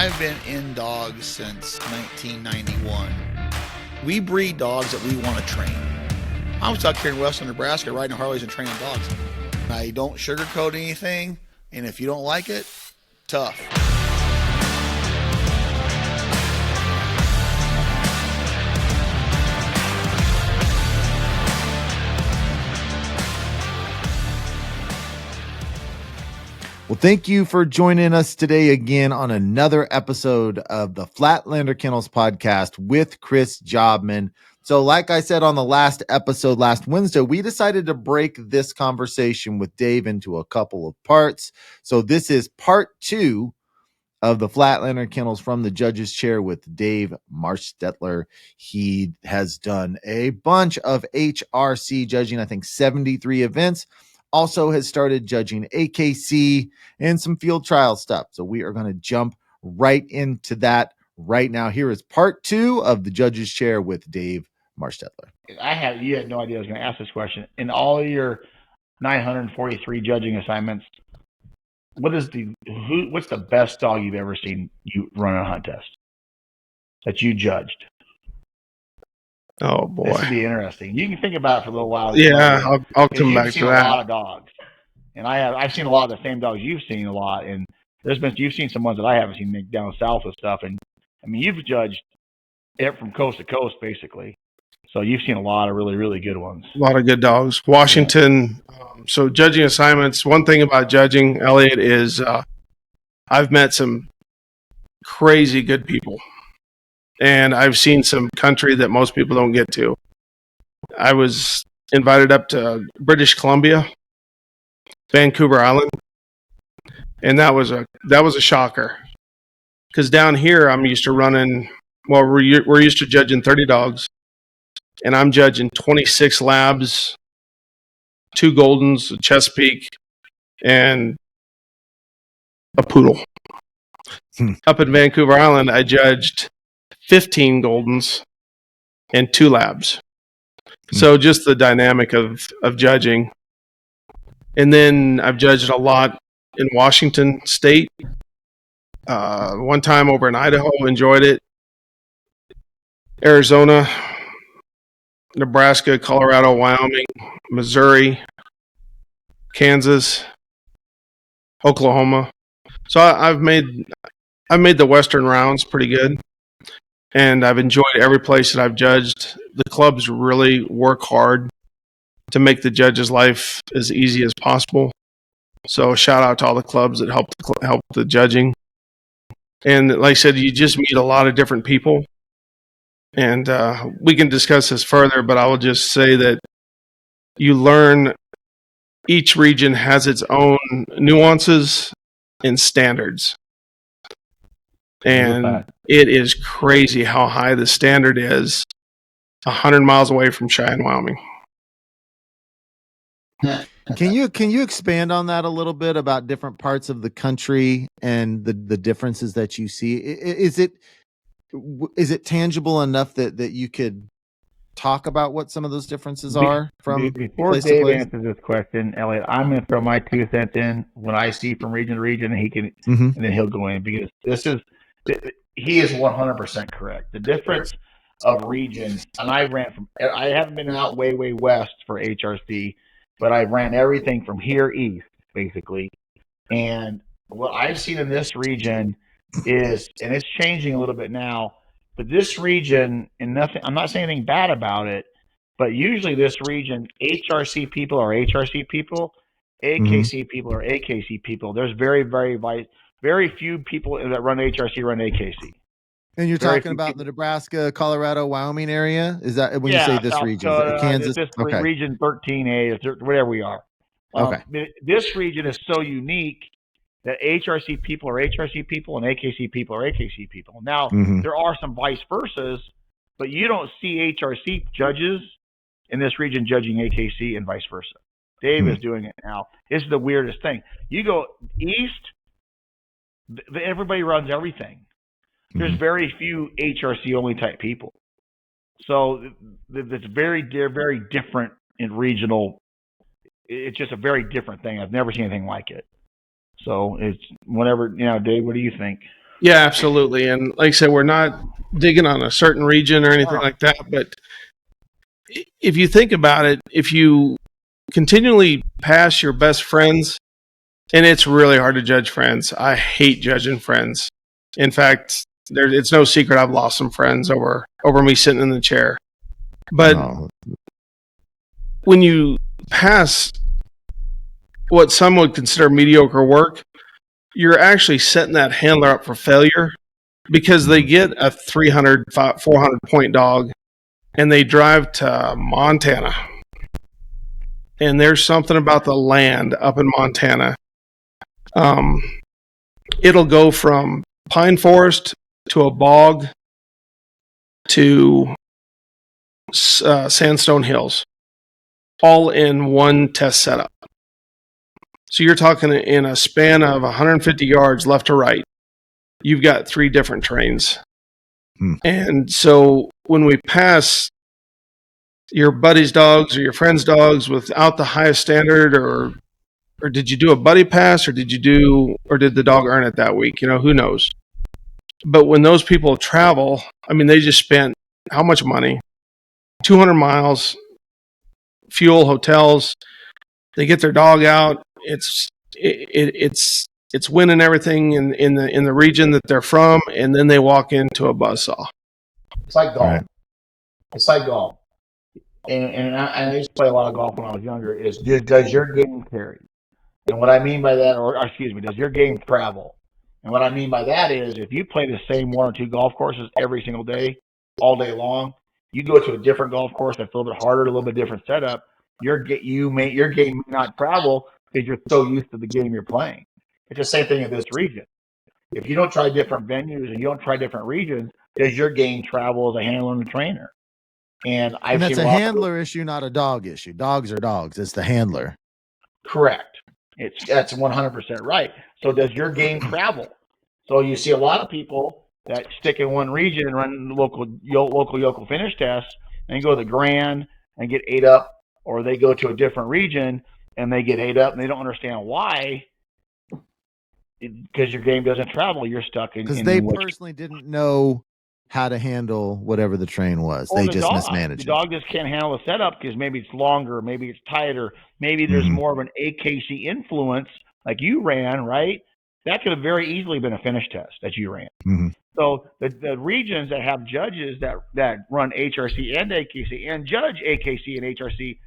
I've been in dogs since 1991. We breed dogs that we want to train. I was out here in western Nebraska riding Harleys and training dogs. I don't sugarcoat anything, and if you don't like it, tough. Well, thank you for joining us today again on another episode of the Flatlander Kennels podcast with Chris Jobman. So like I said on the last episode last Wednesday, we decided to break this conversation with Dave into a couple of parts. So this is part 2 of the Flatlander Kennels from the judge's chair with Dave Marsteller. He has done a bunch of HRC judging, I think 73 events. Also has started judging AKC and some field trial stuff. So we are going to jump right into that right now. Here is part 2 of the judge's chair with Dave Marsteller. You had no idea I was going to ask this question. In all your 943 judging assignments, what's the best dog you've ever seen you run a hunt test that you judged? Oh boy, this would be interesting. You can think about it for a little while. Yeah, I'll come back to that. A lot of dogs, and I've seen a lot of the same dogs you've seen a lot, and you've seen some ones that I haven't seen down south with stuff, and I mean you've judged it from coast to coast basically, so you've seen a lot of really really good ones. A lot of good dogs. Washington. So judging assignments. One thing about judging, Elliot, is I've met some crazy good people. And I've seen some country that most people don't get to. I was invited up to British Columbia, Vancouver Island, and that was a shocker. Because down here, I'm used to running. Well, we're used to judging 30 dogs, and I'm judging 26 labs, 2 Goldens, a Chesapeake, and a poodle. Up in Vancouver Island, I judged 15 Goldens and 2 labs. So just the dynamic of judging. And then I've judged a lot in Washington State. One time over in Idaho, enjoyed it. Arizona, Nebraska, Colorado, Wyoming, Missouri, Kansas, Oklahoma. So I've made the Western rounds pretty good. And I've enjoyed every place that I've judged. The clubs really work hard to make the judge's life as easy as possible. So shout out to all the clubs that help the judging. And like I said, you just meet a lot of different people. And we can discuss this further, but I will just say that you learn each region has its own nuances and standards. And it is crazy how high the standard is 100 miles away from Cheyenne, Wyoming. Can you expand on that a little bit about different parts of the country and the differences that you see? Is it tangible enough that you could talk about what some of those differences are from before place Dave to place? answers this question, Elliot, I'm going to throw my 2 cents in when I see from region to region, and he can, Mm-hmm. and then he'll go in because he is 100% correct. The difference of regions, and I haven't been out way west for HRC, but I ran everything from here east basically, and what I've seen in this region is, and it's changing a little bit now, but this region, and I'm not saying anything bad about it, but usually this region, HRC people are HRC people, AKC people are AKC people. There's very few people that run HRC run AKC. And you're talking about the Nebraska, Colorado, Wyoming area? Is that when you say this South region? Dakota, Kansas? this Okay. region 13A, or whatever we are. Okay. This region is so unique that HRC people are HRC people and AKC people are AKC people. Now, there are some vice versas, but you don't see HRC judges in this region judging AKC and vice versa. Dave is doing it now. This is the weirdest thing. You go east, everybody runs everything. There's very few HRC only type people. So it's very different in regional. It's just a very different thing. I've never seen anything like it. So it's whatever, Dave, what do you think? Yeah, absolutely. And like I said, we're not digging on a certain region or anything like that. But if you think about it, if you continually pass your best friends, and it's really hard to judge friends. I hate judging friends. In fact, it's no secret I've lost some friends over me sitting in the chair. But when you pass what some would consider mediocre work, you're actually setting that handler up for failure because they get a 300, 400 point dog and they drive to Montana. And there's something about the land up in Montana. It'll go from pine forest to a bog to sandstone hills, all in one test setup. So you're talking in a span of 150 yards left to right. You've got 3 different trains. And so when we pass your buddy's dogs or your friend's dogs without the highest standard, or did you do a buddy pass, or did the dog earn it that week? Who knows? But when those people travel, I mean, they just spent how much money? 200 miles, fuel, hotels. They get their dog out. It's winning everything in the region that they're from, and then they walk into a buzzsaw. It's like golf. Right. It's like golf. And I used to play a lot of golf when I was younger. Does your game carry? And what I mean by that, or excuse me, does your game travel? And what I mean by that is, if you play the same 1 or 2 golf courses every single day, all day long, you go to a different golf course that's a little bit harder, a little bit different setup. Your game may not travel because you're so used to the game you're playing. It's the same thing in this region. If you don't try different venues and you don't try different regions, does your game travel as a handler and a trainer? And that's a handler issue, not a dog issue. Dogs are dogs. It's the handler. Correct. That's 100% right. So does your game travel? So you see a lot of people that stick in one region and run local yokel finish tests, and go to the Grand and get ate up, or they go to a different region and they get ate up, and they don't understand why. Because your game doesn't travel, you're stuck in. Because they personally didn't know how to handle whatever the train was. They just mismanaged it. The dog just can't handle the setup because maybe it's longer, maybe it's tighter, maybe there's more of an AKC influence like you ran, right? That could have very easily been a finish test that you ran. So the regions that have judges that run HRC and AKC and judge AKC and HRC,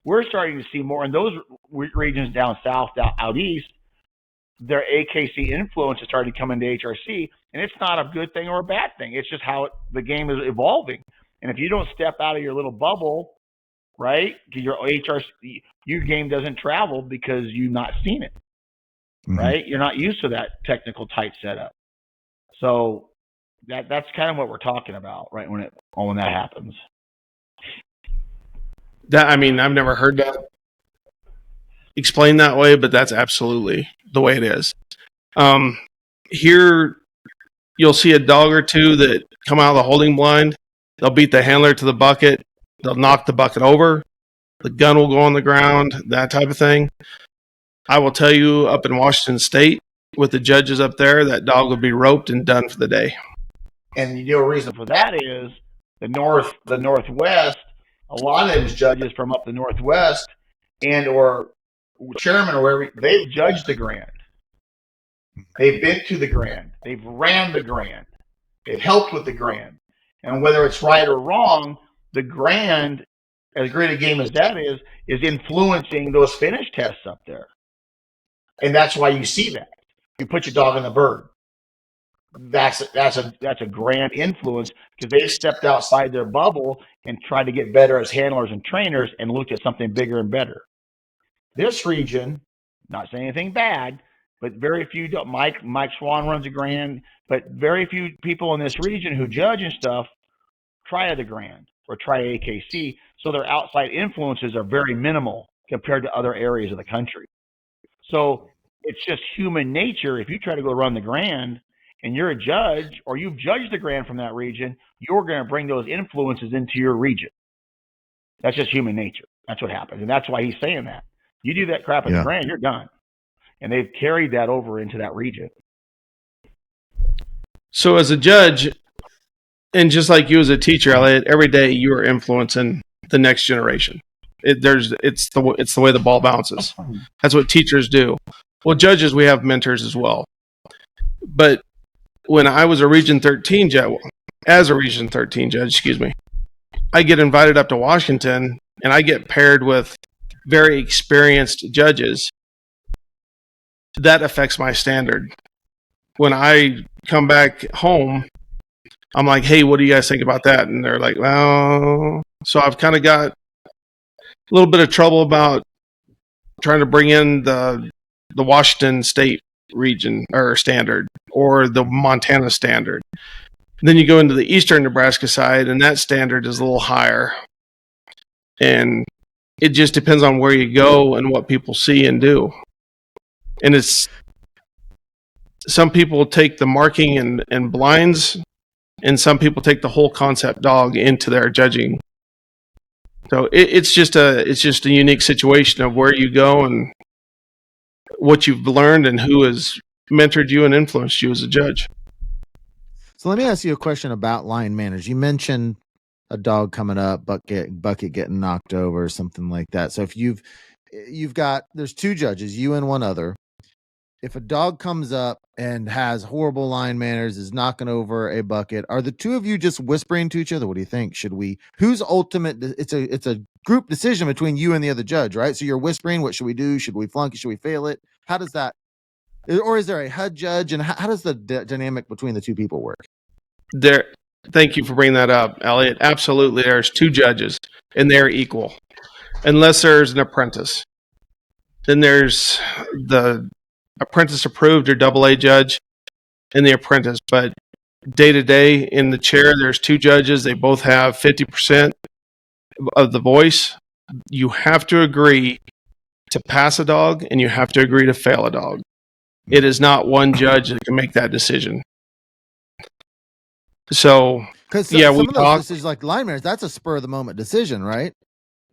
we're starting to see more in those regions down south, out east. Their AKC influence is starting to come into HRC, and it's not a good thing or a bad thing. It's just how the game is evolving. And if you don't step out of your little bubble, right, your HRC, your game doesn't travel because you've not seen it, right? You're not used to that technical tight setup. So that's kind of what we're talking about, right, when that happens. I've never heard that explained that way, but that's absolutely the way it is. Here, you'll see a dog or two that come out of the holding blind. They'll beat the handler to the bucket. They'll knock the bucket over. The gun will go on the ground, that type of thing. I will tell you, up in Washington State, with the judges up there, that dog would be roped and done for the day. And the real reason for that is the Northwest, a lot of those judges from up the Northwest and or chairman or wherever, they've judged the Grand. They've been to the Grand. They've ran the Grand. They've helped with the Grand. And whether it's right or wrong, the Grand, as great a game as that is influencing those finish tests up there. And that's why you see that. You put your dog in the bird. That's a grand influence because they've stepped outside their bubble and tried to get better as handlers and trainers and looked at something bigger and better. This region, not saying anything bad, but very few. Mike Swan runs a Grand, but very few people in this region who judge and stuff try the Grand or try AKC. So their outside influences are very minimal compared to other areas of the country. So it's just human nature. If you try to go run the Grand and you're a judge or you've judged the Grand from that region, you're going to bring those influences into your region. That's just human nature. That's what happens. And that's why he's saying that. You do that crap in the Grand, you're done. And they've carried that over into that region. So as a judge, and just like you as a teacher, Elliot, every day you are influencing the next generation. It's the way the ball bounces. That's what teachers do. Well, judges, we have mentors as well. But when I was a Region 13 judge, I get invited up to Washington, and I get paired with very experienced judges. That affects my standard. When I come back home, I'm like, hey, what do you guys think about that? And they're like, well, so I've kind of got a little bit of trouble about trying to bring in the Washington State region or standard or the Montana standard. Then you go into the eastern Nebraska side, and that standard is a little higher. And it just depends on where you go and what people see and do. And it's some people take the marking and blinds, and some people take the whole concept dog into their judging. So it's just a unique situation of where you go and what you've learned and who has mentored you and influenced you as a judge. So let me ask you a question about line manners. You mentioned a dog coming up, bucket getting knocked over, or something like that. So if you've got, there's two judges, you and one other. If a dog comes up and has horrible line manners, is knocking over a bucket, are the two of you just whispering to each other? What do you think? Who's ultimate? It's a group decision between you and the other judge, right? So you're whispering, what should we do? Should we flunk it? Should we fail it? How does that, or is there a HUD judge? And how does the dynamic between the two people work? Thank you for bringing that up, Elliot. Absolutely. There's two judges, and they're equal, unless there's an apprentice. Then there's the apprentice approved or AA judge and the apprentice. But day to day in the chair, there's two judges. They both have 50% of the voice. You have to agree to pass a dog, and you have to agree to fail a dog. It is not one judge that can make that decision. So, because yeah, some of those decisions, like line manners, that's a spur of the moment decision, right?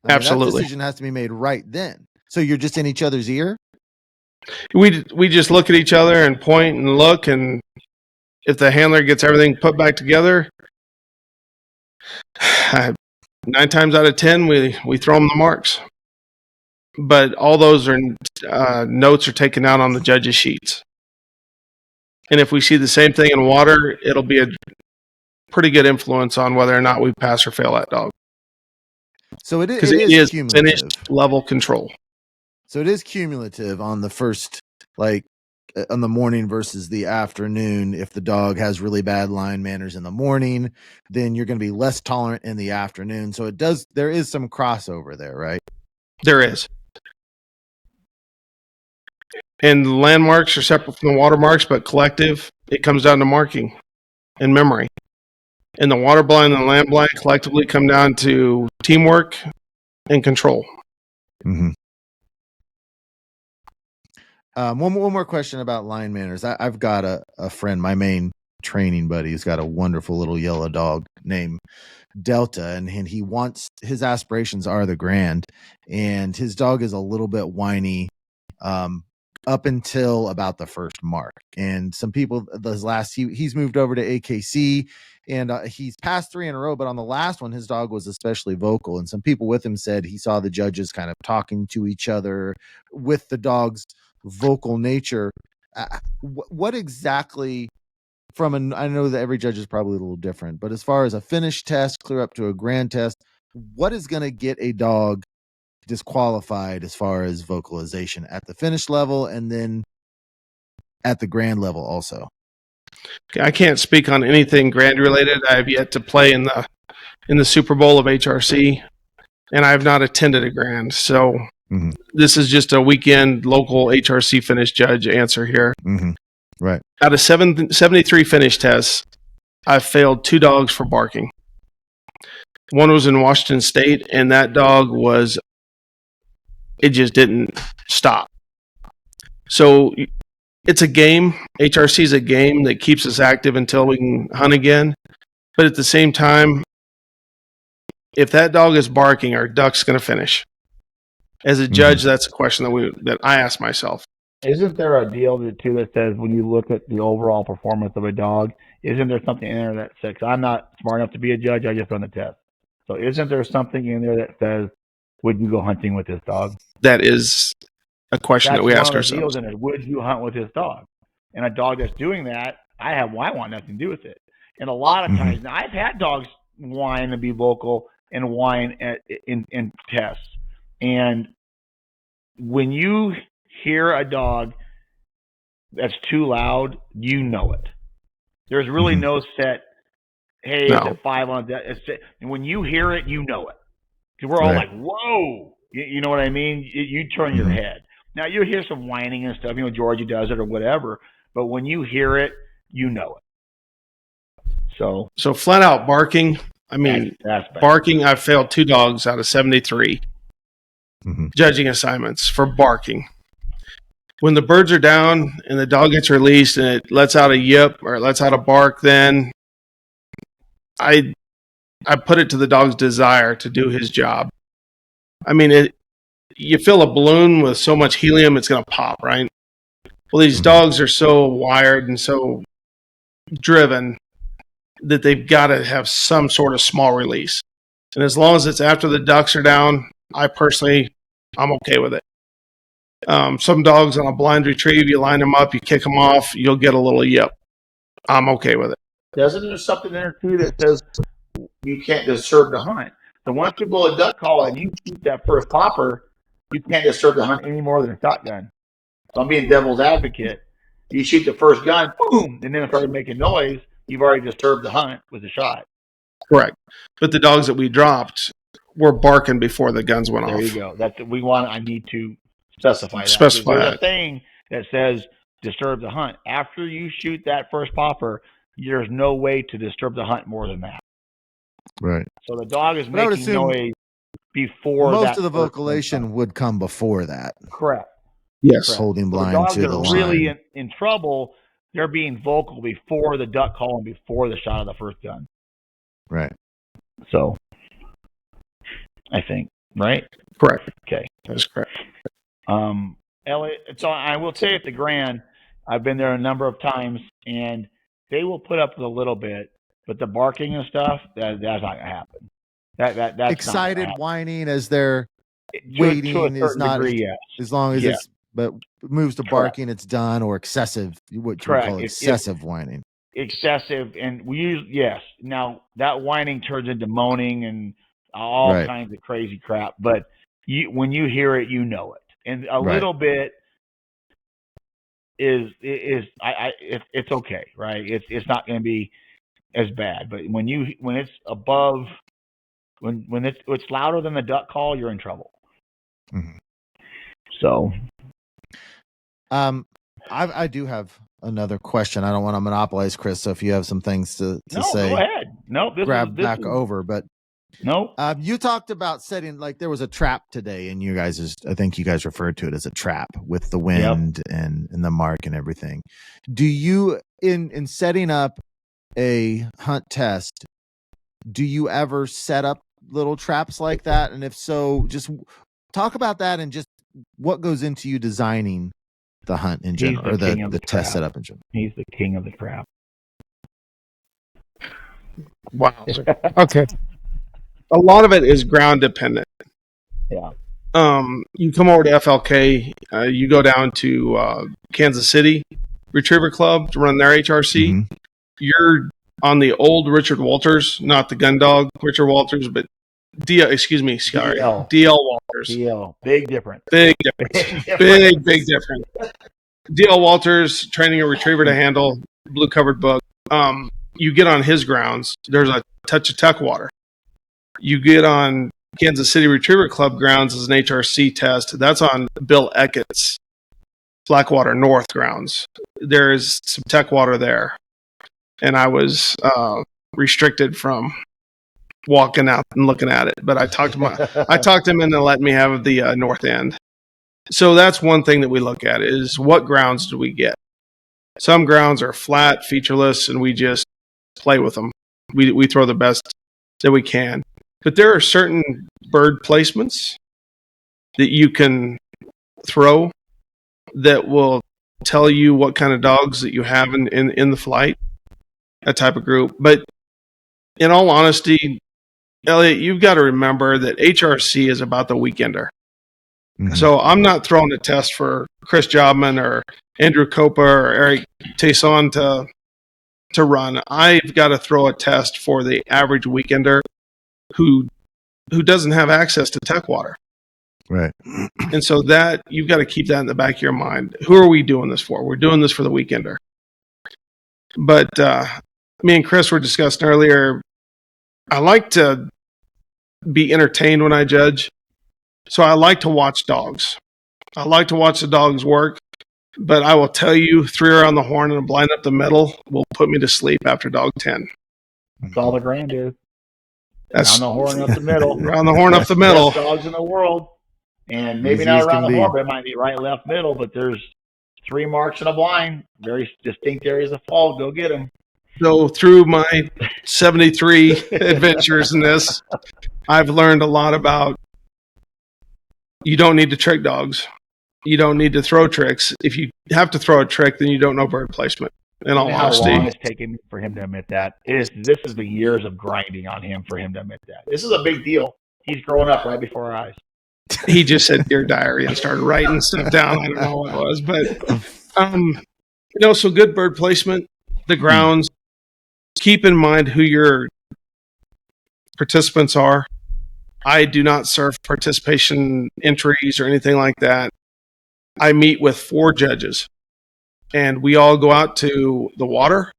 Absolutely. That decision has to be made right then. So you're just in each other's ear? We just look at each other and point and look, and if the handler gets everything put back together, 9 times out of 10 we throw them the marks. But all those are notes are taken out on the judges' sheets. And if we see the same thing in water, it'll be a pretty good influence on whether or not we pass or fail that dog. So it is cumulative. Finished level control. So it is cumulative on the first, like on the morning versus the afternoon. If the dog has really bad line manners in the morning, then you're going to be less tolerant in the afternoon. So there is some crossover there, right? There is. And the landmarks are separate from the watermarks, but collective, it comes down to marking and memory. And the water blind and the land blind collectively come down to teamwork and control. Mm-hmm. One more question about line manners. I've got a friend, my main training buddy, who's got a wonderful little yellow dog named Delta, and he wants, his aspirations are the Grand, and his dog is a little bit whiny up until about the first mark. And some people, he's moved over to AKC, and he's passed 3 in a row, but on the last one, his dog was especially vocal. And some people with him said he saw the judges kind of talking to each other with the dog's vocal nature. What exactly I know that every judge is probably a little different, but as far as a finish test, clear up to a grand test, what is going to get a dog disqualified as far as vocalization at the finish level and then at the grand level also? I can't speak on anything grand related. I have yet to play in the Super Bowl of HRC, and I have not attended a grand. So This is just a weekend local HRC finish judge answer here. Mm-hmm. Right. Out of 73 finish tests, I've failed 2 dogs for barking. One was in Washington State, and that dog it just didn't stop. So it's a game. HRC is a game that keeps us active until we can hunt again. But at the same time, if that dog is barking, our duck's going to finish. As a judge, that's a question that I ask myself. Isn't there a deal too that says when you look at the overall performance of a dog, isn't there something in there that says, I'm not smart enough to be a judge, I just run the test. So isn't there something in there that says, would you go hunting with this dog? That is a question That's that we one ask of the ourselves. deals in it. Would you hunt with this dog? And a dog that's doing that, I want nothing to do with it. And a lot of times, now I've had dogs whine and be vocal and whine in tests. And when you hear a dog that's too loud, you know it. There's really no set, hey, No. it's a 5 on that. And when you hear it, you know it. Because we're all like, whoa. You know what I mean? You turn your head. Now, you hear some whining and stuff. Georgie does it or whatever. But when you hear it, you know it. So flat out barking. I mean, that's bad. barking, I've failed 2 dogs out of 73 judging assignments for barking. When the birds are down and the dog gets released and it lets out a yip or it lets out a bark, then I put it to the dog's desire to do his job. I mean, you fill a balloon with so much helium, it's going to pop, right? Well, these dogs are so wired and so driven that they've got to have some sort of small release. And as long as it's after the ducks are down, I'm okay with it. Some dogs on a blind retrieve, you line them up, you kick them off, you'll get a little yip. I'm okay with it. Doesn't there something there too that says you can't disturb the hunt? So once you blow a duck call and you shoot that first popper, you can't disturb the hunt any more than a shotgun. So I'm being devil's advocate. You shoot the first gun, boom, and then it started making noise. You've already disturbed the hunt with a shot. Correct. But the dogs that we dropped were barking before the guns went off. There you go. That's what we want. I need to specify that. Specify There's that. a thing that says disturb the hunt. After you shoot that first popper, there's no way to disturb the hunt more than that. Right. So the dog is But I would making assume noise before most that of the first vocalization would come before that. Correct. Yes. Correct. Holding So blind the dogs to that the are line. really in trouble, they're being vocal before the duck call and before the shot of the first gun. Right. So I think, right? Correct. Okay. That's correct. Elliot, so I will say at the Grand, I've been there a number of times, and they will put up with a little bit, but the barking and stuff, that's not going to happen. That's Excited not whining as they're to waiting a is certain not degree, yes. as long as Yeah. it's but moves to barking, it's done, or excessive. What you would Correct. call excessive whining. Excessive, and we use yes. Now that whining turns into moaning and all Right. kinds of crazy crap, but when you hear it, you know it, and a little bit is it's okay, right? It's not going to be as bad, but when it's above, when it's louder than the duck call, you're in trouble. Mhm. So, I do have another question. I don't want to monopolize Chris, so if you have some things to say, go ahead. No, grab back over. But no, you talked about setting, like there was a trap today, and I think you guys referred to it as a trap with the wind and the mark and everything. Do you in setting up a hunt test, do you ever set up little traps like that? And if so, just talk about that and just what goes into you designing the hunt in general, or the test setup in general. He's the king of the trap. Wow. Okay. A lot of it is ground dependent. Yeah. You come over to FLK, you go down to Kansas City Retriever Club to run their HRC. Mm-hmm. You're on the old Richard Walters, not the gun dog Richard Walters, but DL Walters. DL. Big difference. Big difference. DL Walters, training a retriever to handle, blue covered book. You get on his grounds, there's a touch of tuck water. You get on Kansas City Retriever Club grounds as an HRC test. That's on Bill Eckett's Blackwater North grounds. There's some tech water there. And I was restricted from walking out and looking at it. But I talked him into letting me have the north end. So that's one thing that we look at is what grounds do we get? Some grounds are flat, featureless, and we just play with them. We throw the best that we can. But there are certain bird placements that you can throw that will tell you what kind of dogs that you have in the flight, that type of group. But in all honesty, Elliot, you've got to remember that HRC is about the weekender. Mhm. So I'm not throwing a test for Chris Jobman or Andrew Copa or Eric Tayson to run. I've got to throw a test for the average weekender who doesn't have access to tech water. Right. And so that you've got to keep that in the back of your mind. Who are we doing this for? We're doing this for the weekender. But me and Chris were discussing earlier, I like to be entertained when I judge. So I like to watch dogs. I like to watch the dogs work. But I will tell you, 3 around the horn and a blind up the middle will put me to sleep after dog 10. That's all the grand is. That's Around the horn up the middle. around the horn up the middle. Best dogs in the world. And maybe Easy not as around can the be. horn, but it might be right, left, middle. But there's 3 marks in a blind. Very distinct areas of fall. Go get them. So through my 73 adventures in this, I've learned a lot about you don't need to trick dogs. You don't need to throw tricks. If you have to throw a trick, then you don't know bird placement. In all How long honesty, it's taken for him to admit that? This is the years of grinding on him for him to admit that. This is a big deal. He's growing up right before our eyes. he just said Dear Diary and started writing stuff down. I don't know what it was, but so good bird placement, the grounds. Keep in mind who your participants are. I do not serve participation entries or anything like that. I meet with 4 judges, and we all go out to the water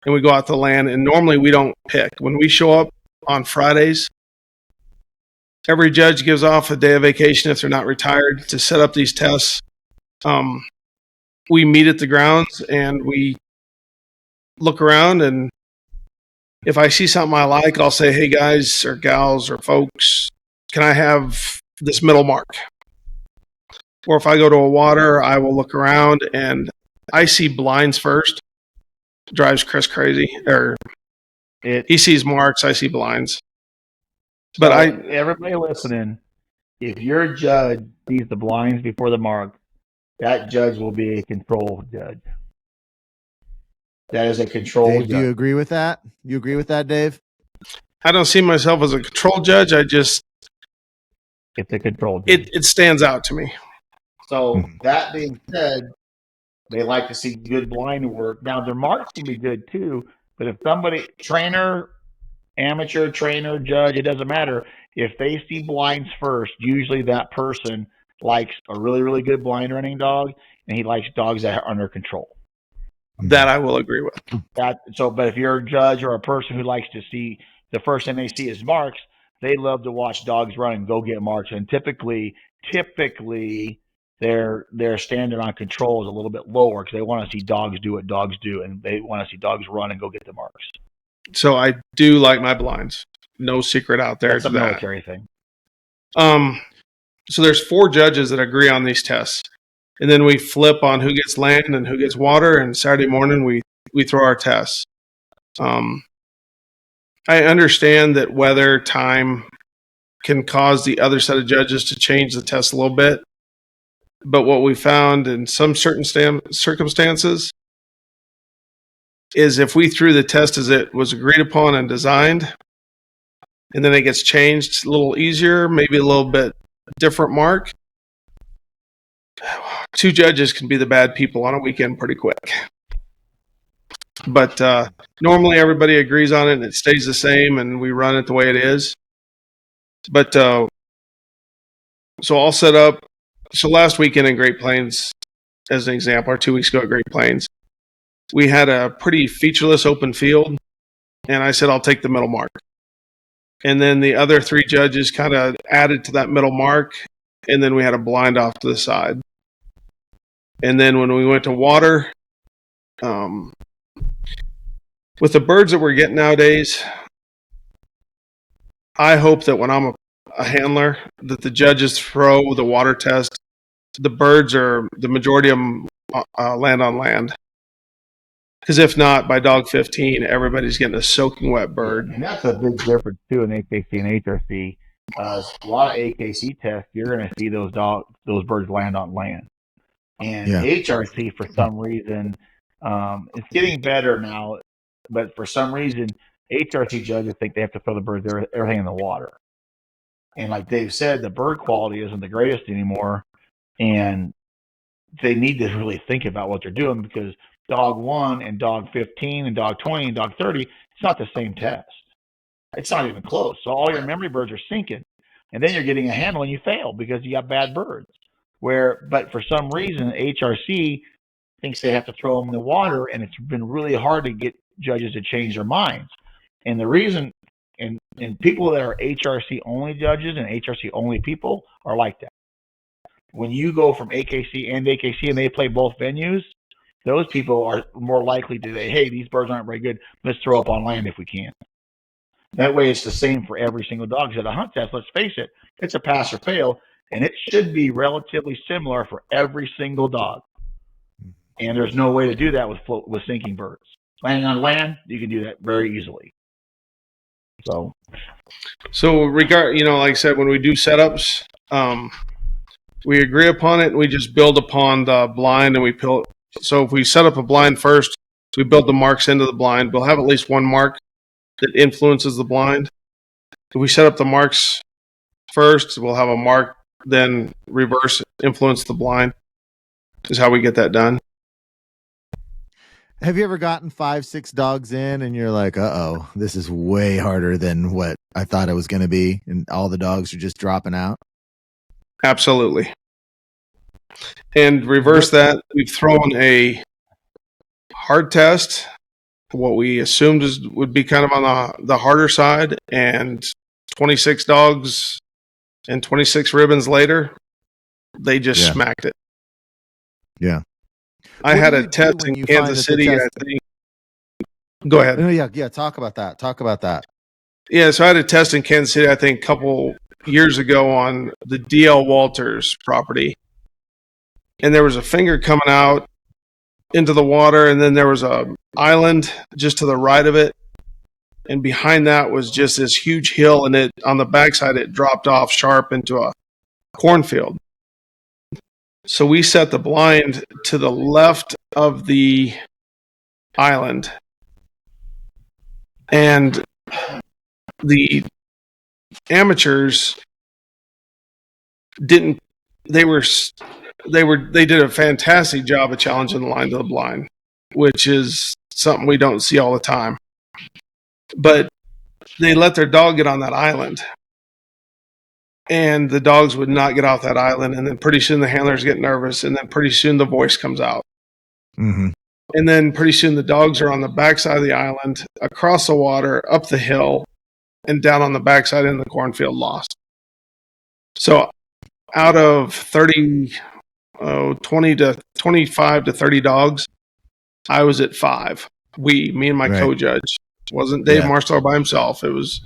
and we go out to land. And normally we don't pick. When we show up on Fridays, every judge gives off a day of vacation if they're not retired to set up these tests. We meet at the grounds and we look around, and if I see something I like, I'll say, hey guys or gals or folks, can I have this middle mark? Or if I go to a water, I will look around and I see blinds first. Drives Chris crazy. He sees marks, I see blinds. But everybody listening, if your judge sees the blinds before the mark, that judge will be a control judge. That is a control Dave, judge. do you agree with that? You agree with that, Dave? I don't see myself as a control judge. It's a control judge. It stands out to me. So that being said, they like to see good blind work. Now their marks can be good too, but if somebody, trainer, amateur, trainer, judge, it doesn't matter. If they see blinds first, usually that person likes a really, really good blind running dog, and he likes dogs that are under control. That I will agree with. But if you're a judge or a person who likes to see the first thing they see is marks, they love to watch dogs run and go get marks. And typically, their standard on control is a little bit lower because they want to see dogs do what dogs do, and they want to see dogs run and go get the marks. So I do like my blinds. No secret out there. That's a military thing. So there's 4 judges that agree on these tests. And then we flip on who gets land and who gets water. And Saturday morning, we throw our tests. I understand that weather, time can cause the other set of judges to change the test a little bit. But what we found in some certain circumstances is if we threw the test as it was agreed upon and designed, and then it gets changed a little easier, maybe a little bit different mark, 2 judges can be the bad people on a weekend pretty quick. But normally everybody agrees on it and it stays the same and we run it the way it is. But so I'll set up. So last weekend in Great Plains, as an example, or 2 weeks ago at Great Plains, we had a pretty featureless open field, and I said, I'll take the middle mark. And then the other 3 judges kind of added to that middle mark, and then we had a blind off to the side. And then when we went to water, with the birds that we're getting nowadays, I hope that when I'm a handler, that the judges throw the water test. The birds are, the majority of them land on land. Because if not, by dog 15, everybody's getting a soaking wet bird. And that's a big difference too in AKC and HRC. A lot of AKC tests, you're going to see those birds land on land. And Yeah. HRC, for some reason, it's getting better now, but for some reason, HRC judges think they have to throw the birds everything in the water. And like Dave said, the bird quality isn't the greatest anymore, and they need to really think about what they're doing, because dog 1 and dog 15 and dog 20 and dog 30, it's not the same test. It's not even close. So all your memory birds are sinking, and then you're getting a handle and you fail because you got bad birds. But for some reason, HRC thinks they have to throw them in the water, and it's been really hard to get judges to change their minds. And the reason, and people that are HRC only judges and HRC only people are like that. When you go from AKC and AKC and they play both venues, those people are more likely to say, hey, these birds aren't very good. Let's throw up on land if we can. That way it's the same for every single dog. Because at a hunt test, let's face it, it's a pass or fail, and it should be relatively similar for every single dog. And there's no way to do that with sinking birds. Landing on land, you can do that very easily. So like I said, when we do setups, we agree upon it and we just build upon the blind, and so if we set up a blind first, we build the marks into the blind. We'll have at least one mark that influences the blind. If we set up the marks first, we'll have a mark, then reverse influence the blind, is how we get that done. Have you ever gotten 5-6 dogs in and you're like, uh-oh, this is way harder than what I thought it was going to be, and all the dogs are just dropping out? Absolutely. And reverse that, we've thrown a hard test, what we assumed would be kind of on the harder side, and 26 dogs and 26 ribbons later, they just smacked it. Yeah. I had a test in Kansas City, I think. Go ahead. Oh, yeah. Talk about that. Yeah, so I had a test in Kansas City, I think, a couple years ago on the DL Walters property. And there was a finger coming out into the water, and then there was a island just to the right of it. And behind that was just this huge hill, and on the backside it dropped off sharp into a cornfield. So we set the blind to the left of the island, and the amateurs didn't. They did a fantastic job of challenging the line to the blind, which is something we don't see all the time. But they let their dog get on that island, and the dogs would not get off that island. And then pretty soon the handlers get nervous, and then pretty soon the voice comes out. Mm-hmm. And then pretty soon the dogs are on the backside of the island, across the water, up the hill, and down on the backside in the cornfield, lost. So out of 20 to 25 to 30 dogs, I was at 5. Me and my co-judge. It wasn't Dave Marsteller by himself. It was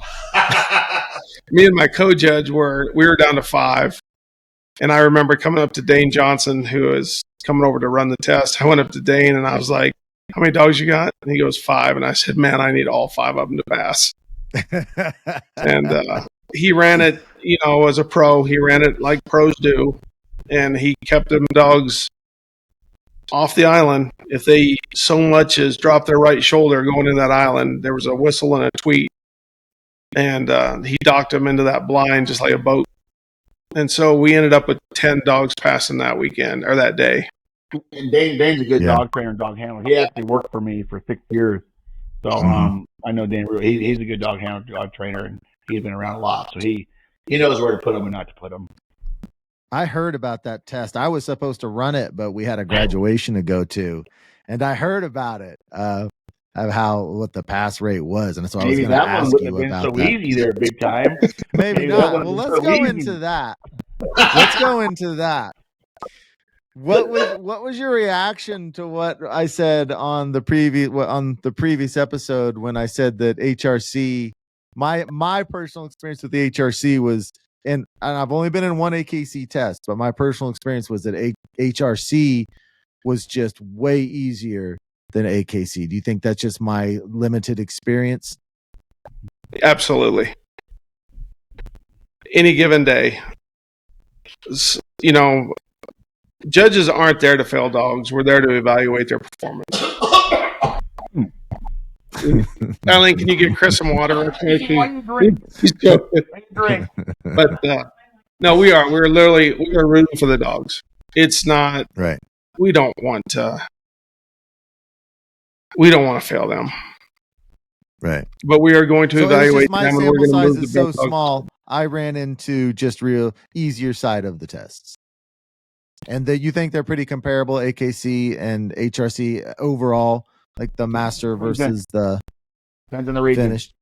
me and my co-judge we were down to 5. And I remember coming up to Dane Johnson, who was coming over to run the test. I went up to Dane and I was like, how many dogs you got? And he goes, 5. And I said, man, I need all 5 of them to pass. And he ran it, as a pro. He ran it like pros do. And he kept them dogs off the island. If they so much as dropped their right shoulder going in that island, there was a whistle and a tweet. And he docked them into that blind just like a boat. And so we ended up with 10 dogs passing that weekend or that day. And Dane's a good dog trainer and dog handler. He actually worked for me for 6 years. So I know Dane. He's a good dog handler, dog trainer, and he's been around a lot. So he knows where to put them and not to put them. I heard about that test. I was supposed to run it, but we had a graduation to go to, and I heard about it, of what the pass rate was, and so I was going to ask you about that. Maybe that one wouldn't have been so easy there, big time. Maybe not. Well, let's go into that. Let's go into that. What was your reaction to what I said on the previous episode when I said that HRC, my personal experience with the HRC was, and I've only been in one AKC test, but my personal experience was that HRC was just way easier than AKC. Do you think that's just my limited experience? Absolutely. Any given day, judges aren't there to fail dogs. We're there to evaluate their performance. Eileen, can you get Chris some water? He's joking. But no, we are. We're rooting for the dogs. It's not Right. We don't want to fail them. Right. But we are going to evaluate my them. And sample we're going to size move is the so best dogs. small. I ran into just real easier side of the tests. And you think they're pretty comparable, AKC and HRC overall, like the master versus the Depends on the region. finished.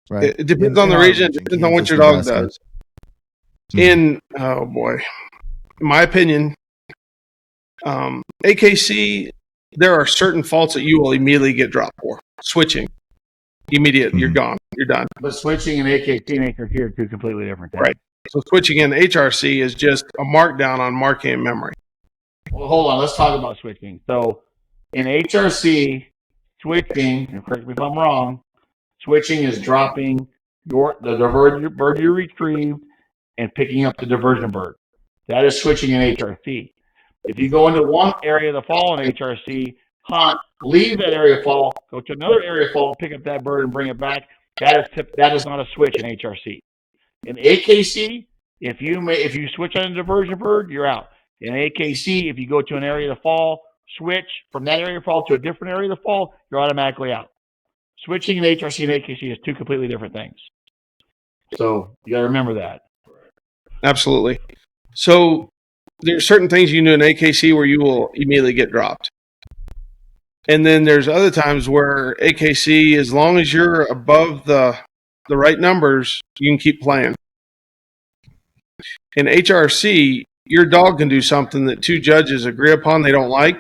Right. It depends on the region. It depends on what your dog does. In in my opinion, AKC, there are certain faults that you will immediately get dropped for. Switching, immediate, you're gone, you're done. But switching in AKC and HRC are two completely different things. Right. So switching in HRC is just a markdown on marking and memory. Well, hold on. Let's talk about switching. So in HRC, switching, and correct me if I'm wrong, switching is dropping the divergent bird you retrieved and picking up the diversion bird. That is switching in HRC. If you go into one area of the fall in HRC, hunt, leave that area of fall, go to another area of fall, pick up that bird and bring it back, that is not a switch in HRC. In AKC, if you switch on a diversion bird, you're out. In AKC, if you go to an area of the fall, switch from that area of fall to a different area of the fall, you're automatically out. Switching in HRC and AKC is two completely different things. So you got to remember that. Absolutely. So there's certain things you can do in AKC where you will immediately get dropped. And then there's other times where AKC, as long as you're above the right numbers, you can keep playing. In HRC, your dog can do something that two judges agree upon they don't like.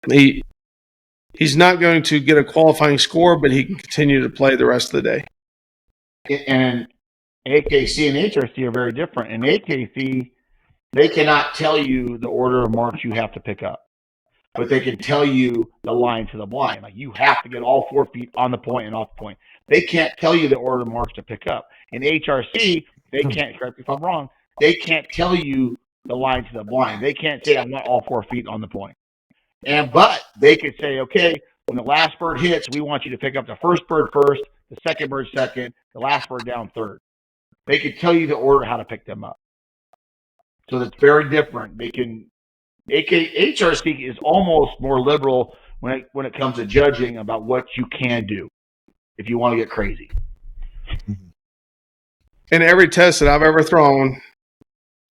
He's not going to get a qualifying score, but he can continue to play the rest of the day. And AKC and HRC are very different. In AKC, they cannot tell you the order of marks you have to pick up, but they can tell you the line to the blind. Like you have to get all 4 feet on the point and off the point. They can't tell you the order of marks to pick up. In HRC, they can't, correct me if I'm wrong, they can't tell you the line to the blind. They can't say I'm not all 4 feet on the point. But they could say, okay, when the last bird hits, we want you to pick up the first bird first, the second bird second, the last bird down third. They could tell you the order how to pick them up. So that's very different. HRC is almost more liberal when it comes to judging about what you can do if you want to get crazy. And every test that I've ever thrown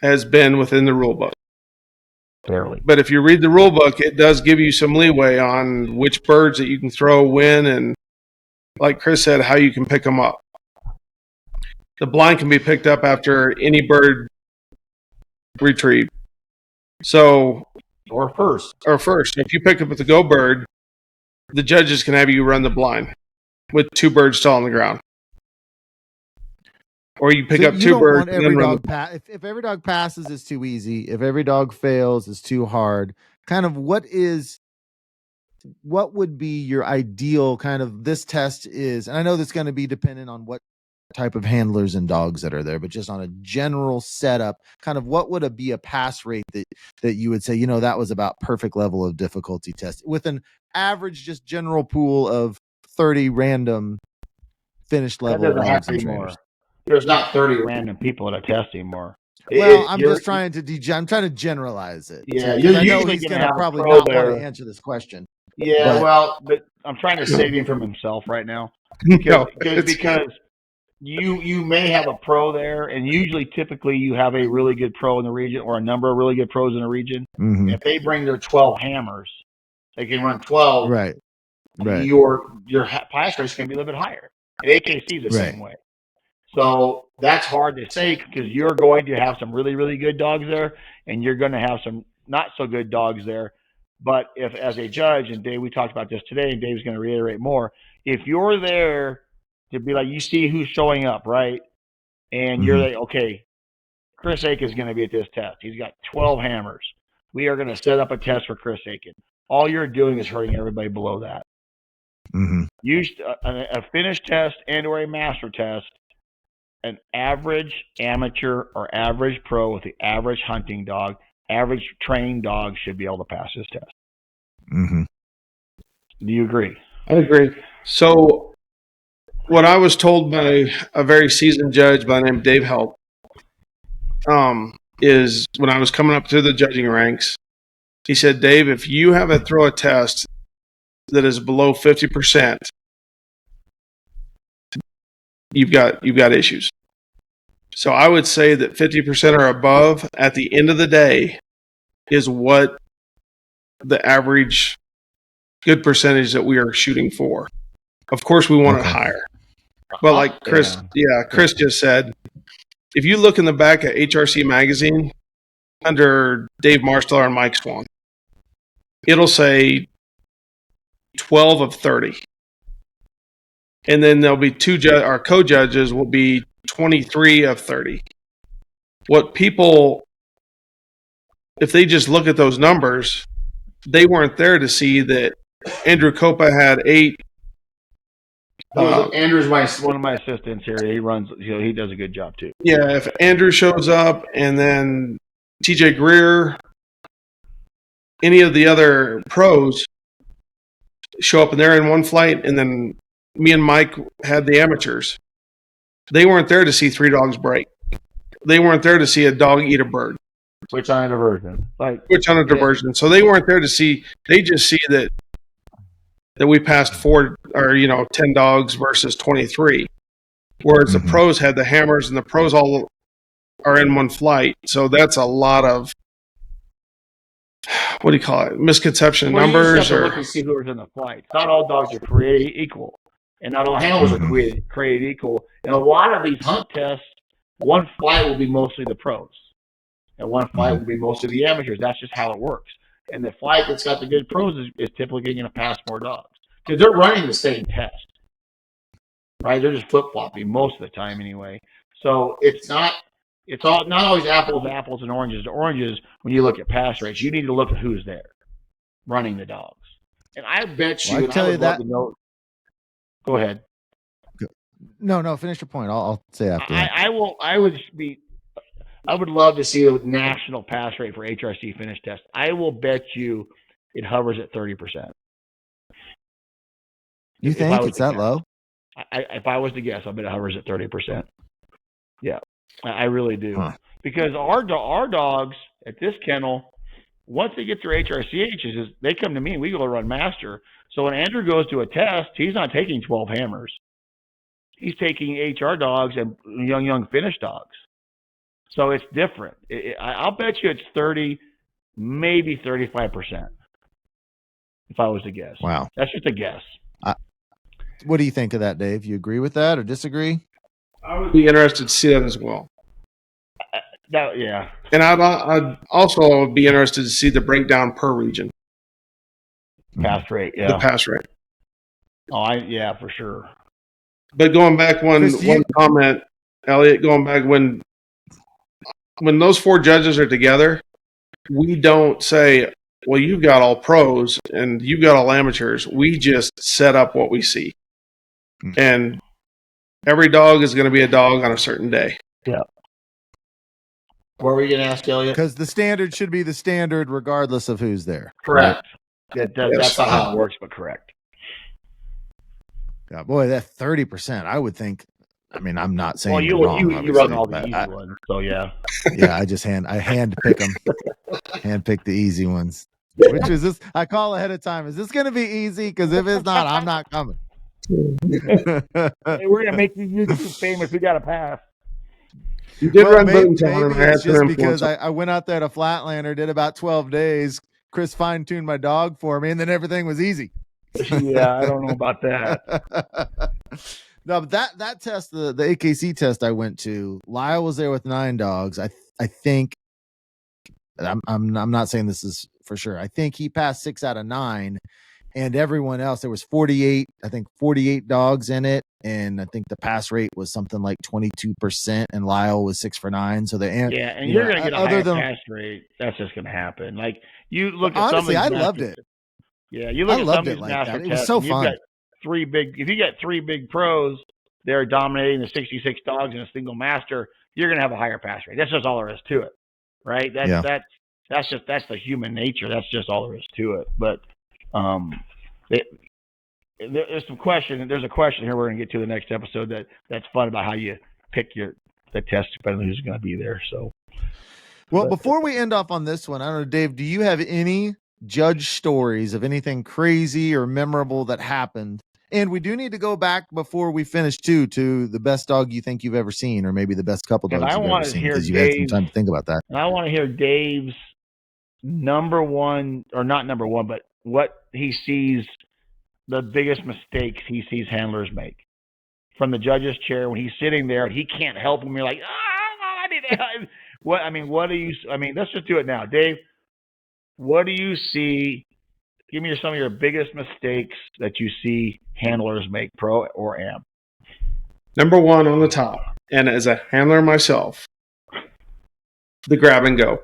has been within the rule book. Barely. But if you read the rule book, it does give you some leeway on which birds that you can throw when, and like Chris said, how you can pick them up. The blind can be picked up after any bird retrieved. So, Or first. If you pick up with the go bird, the judges can have you run the blind with two birds still on the ground. Or you pick up two birds and then run if every dog passes, it's too easy. If every dog fails, it's too hard. Kind of what would be your ideal kind of this test is, and I know that's going to be dependent on what type of handlers and dogs that are there, but just on a general setup, kind of what would be a pass rate that you would say, that was about perfect level of difficulty test with an average, just general pool of 30 random finished level dogs and trainers. There's not 30 random people at a test anymore. Well, I'm trying to generalize it. Yeah, I know he's going to probably not want to answer this question. Yeah, but I'm trying to save him from himself right now because you may have a pro there, and typically you have a really good pro in the region or a number of really good pros in the region. Mm-hmm. If they bring their 12 hammers, they can run 12. Right. Your pass rate is going to be a little bit higher. And AKC is the same way. So that's hard to say because you're going to have some really, really good dogs there, and you're going to have some not so good dogs there. But if, as a judge, and Dave, we talked about this today, and Dave's going to reiterate more, if you're there to be like, you see who's showing up, right? And you're like, okay, Chris Aiken is going to be at this test. He's got 12 hammers. We are going to set up a test for Chris Aiken. All you're doing is hurting everybody below that. Mm-hmm. Use a finished test and or a master test an average amateur or average pro with the average hunting dog, average trained dog should be able to pass this test. Mm-hmm. Do you agree? I agree. So what I was told by a very seasoned judge by the name of Dave Help, is when I was coming up through the judging ranks, he said, Dave, if you have to throw a test that is below 50%, you've got issues. So I would say that 50% or above at the end of the day is what the average good percentage that we are shooting for. Of course, we want it higher. But like Chris just said, if you look in the back at HRC magazine under Dave Marsteller and Mike Swan, it'll say 12 of 30. And then there'll be our co-judges will be 23 of 30. What people, if they just look at those numbers, they weren't there to see that Andrew Copa had 8. Andrew's one of my assistants here. He runs. He does a good job too. Yeah, if Andrew shows up, and then TJ Greer, any of the other pros show up and they're in one flight, and then me and Mike had the amateurs. They weren't there to see 3 dogs break. They weren't there to see a dog eat a bird. Which on a diversion. So they weren't there to see. They just see that we passed 4 or 10 dogs versus 23. Whereas the pros had the hammers, and the pros all are in one flight. So that's a lot of, what do you call it, misconception numbers. You just have to look and see who was in the flight. Not all dogs are created equal, and not all handlers are created equal. And a lot of these hunt tests, one flight will be mostly the pros, and one flight will be mostly the amateurs. That's just how it works. And the flight that's got the good pros is typically going to pass more dogs because they're running the same test, right? They're just flip-flopping most of the time anyway. So it's not always apples and oranges to oranges when you look at pass rates. You need to look at who's there running the dogs. And I bet you, I tell you that. Go ahead. No, finish your point. I'll say after that. I would love to see a national pass rate for HRC finish test. I will bet you it hovers at 30%. You think it's that low? If I was to guess, I bet it hovers at 30%. Yeah, I really do. Because our dogs at this kennel, once they get their HRCHs, they come to me and we go to run master. So when Andrew goes to a test, he's not taking 12 hammers. He's taking HR dogs and young finish dogs. So it's different. I'll bet you it's 30, maybe 35%. If I was to guess. Wow. That's just a guess. What do you think of that, Dave? You agree with that or disagree? I would be interested to see that as well. Yeah. And I'd also be interested to see the breakdown per region. Pass rate, yeah. The pass rate. Yeah, for sure. But going back one comment, Elliot, going back when those 4 judges are together, we don't say, well, you've got all pros and you've got all amateurs. We just set up what we see. And every dog is going to be a dog on a certain day. Yeah. What were you going to ask, Elliot? Because the standard should be the standard regardless of who's there. Correct. Right? That's not how it works, but correct. Yeah, boy, that 30%, I would think. I mean, I'm not saying you run all the easy ones, so yeah. Yeah, I hand pick them, hand pick the easy ones. Which is this? I call ahead of time. Is this going to be easy? Because if it's not, I'm not coming. Hey, we're gonna make you YouTube famous. We got to pass. You did run Boomtown. Maybe it's just because I went out there to Flatlander, did about 12 days. Chris fine-tuned my dog for me, and then everything was easy. Yeah, I don't know about that. No, but that test, the AKC test I went to, Lyle was there with 9 dogs. I think I'm not saying this is for sure. I think he passed 6 out of 9, and everyone else, there was 48 dogs in it, and I think the pass rate was something like 22%, and Lyle was 6 for 9. So and you're going to get a higher pass rate. That's just going to happen. Like you look at honestly, I loved it. Yeah, you look at some of these like master that. tests. It was so fun. If you get 3 big pros, they're dominating the 66 dogs in a single master, you're going to have a higher pass rate. That's just all there is to it, right? That's the human nature. That's just all there is to it. But there's some question. There's a question here we're going to get to the next episode that's fun about how you pick the test depending on who's going to be there. So, well, before we end off on this one, I don't know, Dave, do you have any judge stories of anything crazy or memorable that happened? And we do need to go back before we finish to the best dog you think you've ever seen, or maybe the best couple dogs you've ever seen, because you had some time to think about that. And I want to hear Dave's number one, or not number one, but what he sees the biggest mistakes he sees handlers make from the judge's chair when he's sitting there. He can't help him. You're like, I need to. What do you? Let's just do it now, Dave. What do you see? Give me some of your biggest mistakes that you see handlers make, pro or am. Number one on the top, and as a handler myself, the grab and go.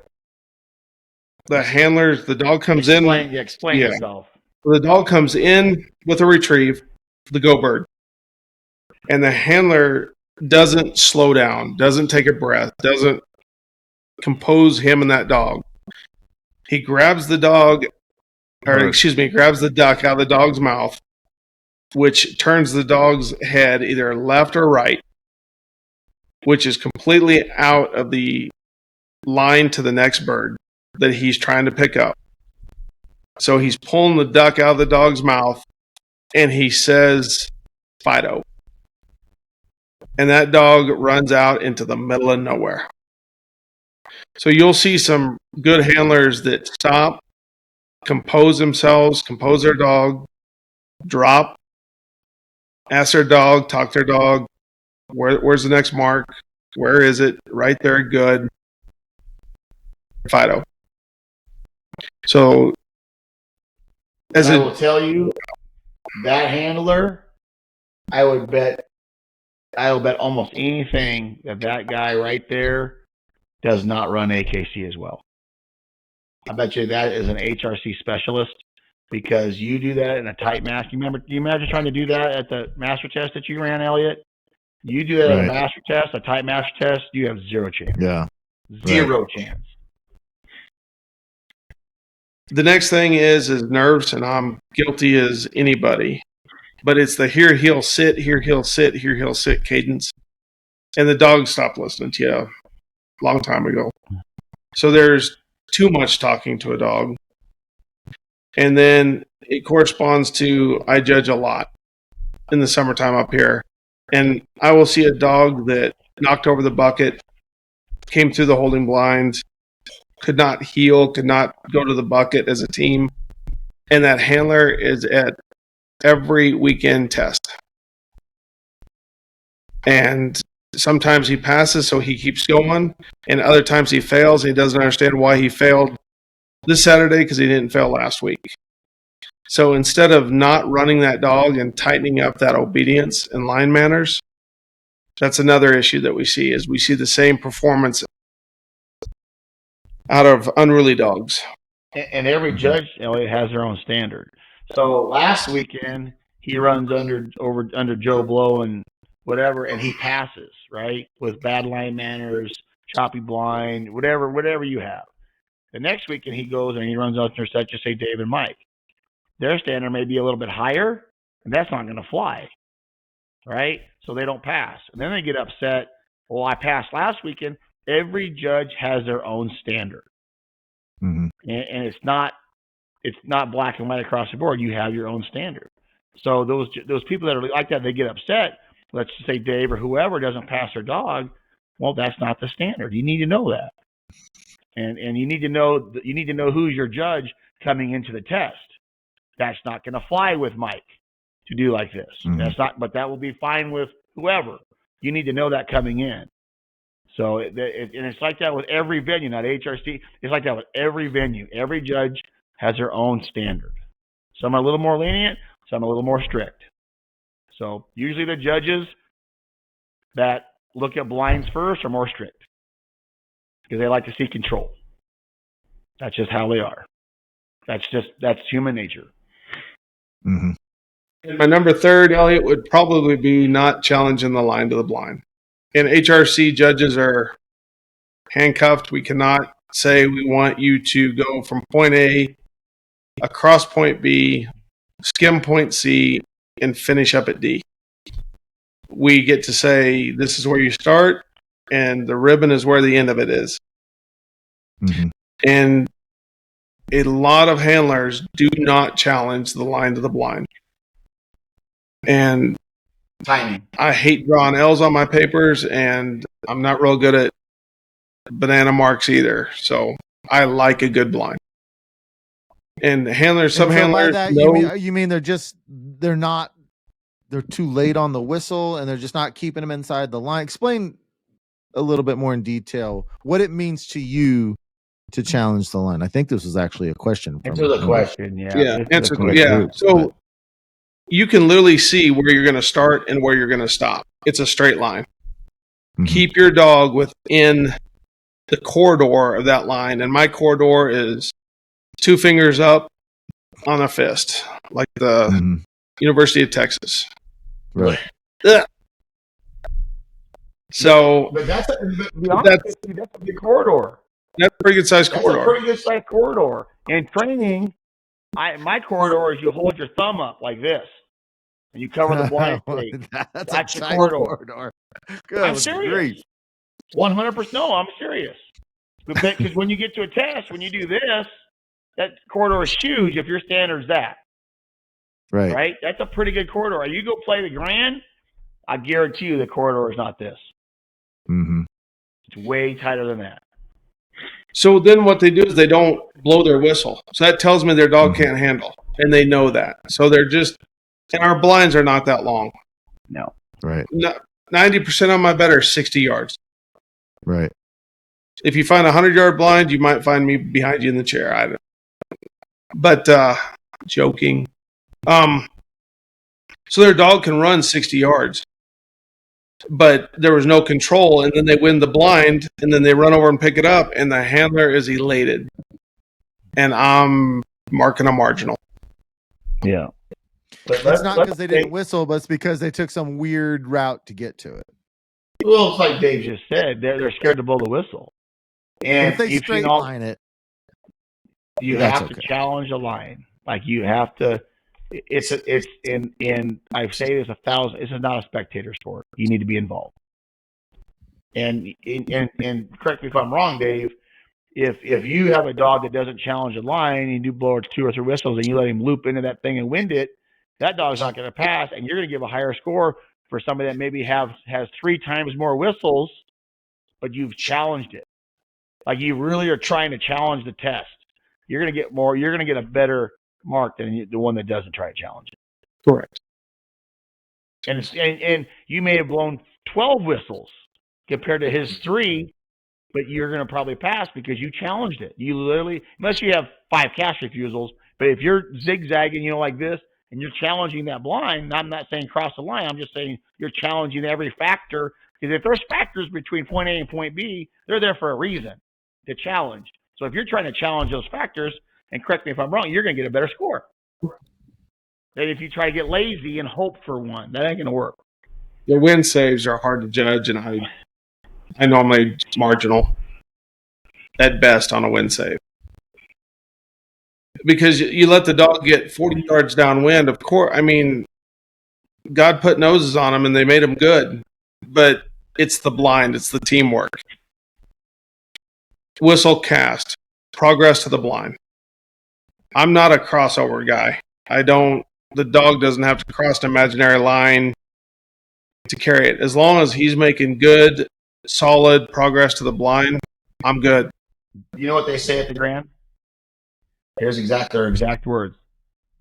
The handlers, the dog comes Explain yourself. The dog comes in with a retrieve, the go bird. And the handler doesn't slow down, doesn't take a breath, doesn't compose him and that dog. He grabs the dog, grabs the duck out of the dog's mouth, which turns the dog's head either left or right, which is completely out of the line to the next bird that he's trying to pick up. So he's pulling the duck out of the dog's mouth, and he says, Fido. And that dog runs out into the middle of nowhere. So you'll see some good handlers that stop, compose themselves, compose their dog, drop, ask their dog, talk to their dog, where's the next mark? Where is it? Right there, good. Fido. So, I will tell you, that handler, I will bet almost anything that guy right there does not run AKC as well. I bet you that is an HRC specialist, because you do that in a tight master. Do you imagine trying to do that at the master test that you ran, Elliot? You do that at a master test, a tight master test, you have zero chance. Yeah. Zero chance. The next thing is nerves, and I'm guilty as anybody. But it's the here he'll sit cadence. And the dog stopped listening to you a long time ago. So there's too much talking to a dog. And then it corresponds to, I judge a lot in the summertime up here. And I will see a dog that knocked over the bucket, came through the holding blinds, could not heel, could not go to the bucket as a team. And that handler is at every weekend test. And sometimes he passes, so he keeps going. And other times he fails, and he doesn't understand why he failed this Saturday because he didn't fail last week. So instead of not running that dog and tightening up that obedience and line manners, that's another issue that we see, is we see the same performance out of unruly dogs. And every judge, Elliot, has their own standard. So last weekend, he runs under Joe Blow and whatever, and he passes, right, with bad line manners, choppy blind, whatever you have. The next weekend, he goes and he runs out there, such as say Dave and Mike. Their standard may be a little bit higher, and that's not going to fly, right? So they don't pass. And then they get upset, well, I passed last weekend. Every judge has their own standard. Mm-hmm. And it's not black and white across the board. You have your own standard. So those people that are like that, they get upset. Let's just say Dave or whoever doesn't pass their dog. Well, that's not the standard. You need to know that, and you need to know who's your judge coming into the test. That's not going to fly with Mike to do like this. Mm-hmm. But that will be fine with whoever. You need to know that coming in. So and it's like that with every venue, not HRC. It's like that with every venue. Every judge has their own standard. Some are a little more lenient, some are a little more strict. So usually the judges that look at blinds first are more strict because they like to see control. That's just how they are. That's human nature. Mm-hmm. And my number third, Elliot, would probably be not challenging the line to the blind. And HRC judges are handcuffed. We cannot say we want you to go from point A across point B, skim point C, and finish up at D. We get to say this is where you start, and the ribbon is where the end of it is. Mm-hmm. And a lot of handlers do not challenge the line to the blind. And Timing. I hate drawing L's on my papers, and I'm not real good at banana marks either. So I like a good blind. And handlers, some And so by handlers that, know, you mean they're too late on the whistle and they're just not keeping them inside the line. Explain a little bit more in detail what it means to you to challenge the line. I think this was actually a question. Answer the question. Yeah. Yeah, answer. quick Yeah. group, So but- you can literally see where you're going to start and where you're going to stop. It's a straight line. Mhm. Keep your dog within the corridor of that line. And my corridor is 2 fingers up on a fist, like the Mhm. University of Texas. Right. Ugh. So But that's That's- that's a big corridor. that's a pretty good sized That's corridor. a pretty good sized corridor. In training, my corridor is you hold your thumb up like this, and you cover the blind state. That's That's a the tight corridor. Good I'm serious. grief. 100%. No, I'm serious. Because when you get to a test, when you do this, that corridor is huge if your standard's that. Right. Right? That's a pretty good corridor. You go play the Grand, I guarantee you the corridor is not this. Mm-hmm. It's way tighter than that. So then what they do is they don't blow their whistle. So that tells me their dog Mhm. can't handle. And they know that. So they're just, and our blinds are not that long. No. Right. 90% of my bet are 60 yards. Right. If you find a 100-yard blind, you might find me behind you in the chair. I don't. But joking. So their dog can run 60 yards. But there was no control, and then they win the blind, and then they run over and pick it up, and the handler is elated. And I'm marking a marginal. Yeah. But It's not because they didn't whistle, but it's because they took some weird route to get to it. Well, it's like Dave just said, they're scared to blow the whistle. And If they if straight you know, line it, you that's have to okay. challenge a line. Like you have to. It's in. I say this 1,000. This is not a spectator sport. You need to be involved. And correct me if I'm wrong, Dave. If you have a dog that doesn't challenge a line, and you do blow 2 or 3 whistles, and you let him loop into that thing and wind it, that dog's not going to pass, and you're going to give a higher score for somebody that maybe has 3 times more whistles, but you've challenged it. Like you really are trying to challenge the test. You're going to get more. You're going to get a better mark than the one that doesn't try to challenge it. Correct. And you may have blown 12 whistles compared to his 3, but you're going to probably pass because you challenged it. You literally, unless you have 5 cast refusals, but if you're zigzagging, like this, and you're challenging that blind, I'm not saying cross the line. I'm just saying you're challenging every factor. Because if there's factors between point A and point B, they're there for a reason, to challenge. So if you're trying to challenge those factors, and correct me if I'm wrong, you're going to get a better score than if you try to get lazy and hope for one. That ain't going to work. The win saves are hard to judge, and I normally marginal at best on a win save. Because you let the dog get 40 yards downwind, of course. I mean, God put noses on them, and they made them good. But it's the blind. It's the teamwork. Whistle cast. Progress to the blind. I'm not a crossover guy. The dog doesn't have to cross an imaginary line to carry it. As long as he's making good, solid progress to the blind, I'm good. You know what they say at the Grand? Here's their exact words.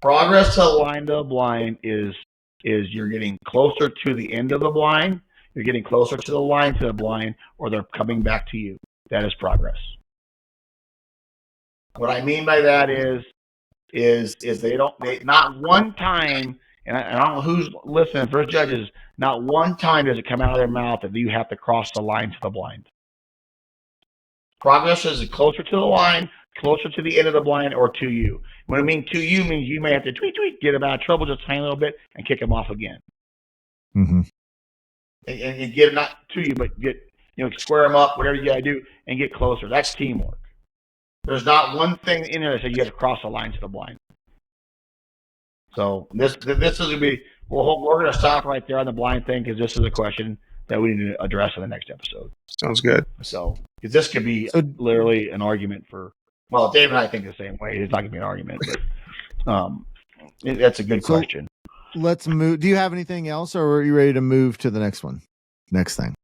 Progress to the line to the blind is you're getting closer to the end of the blind, you're getting closer to the line to the blind, or they're coming back to you. That is progress. What I mean by that is they not one time, and I don't know who's listening, first judges, not one time does it come out of their mouth that you have to cross the line to the blind. Progress is closer to the line, closer to the end of the blind, or to you. What I mean to you means you may have to tweet, get him out of trouble just a tiny little bit and kick him off again. Mm-hmm. And get him not to you, but get, square him up, whatever you got to do, and get closer. That's teamwork. There's not one thing in there that says you got to cross the line to the blind. So this is going to be, we're going to stop right there on the blind thing because this is a question that we need to address in the next episode. Sounds good. So, because this could be literally an argument for, well, Dave and I think the same way. It's not going to be an argument, but that's a good question. Let's move. Do you have anything else, or are you ready to move to the next one? Next thing.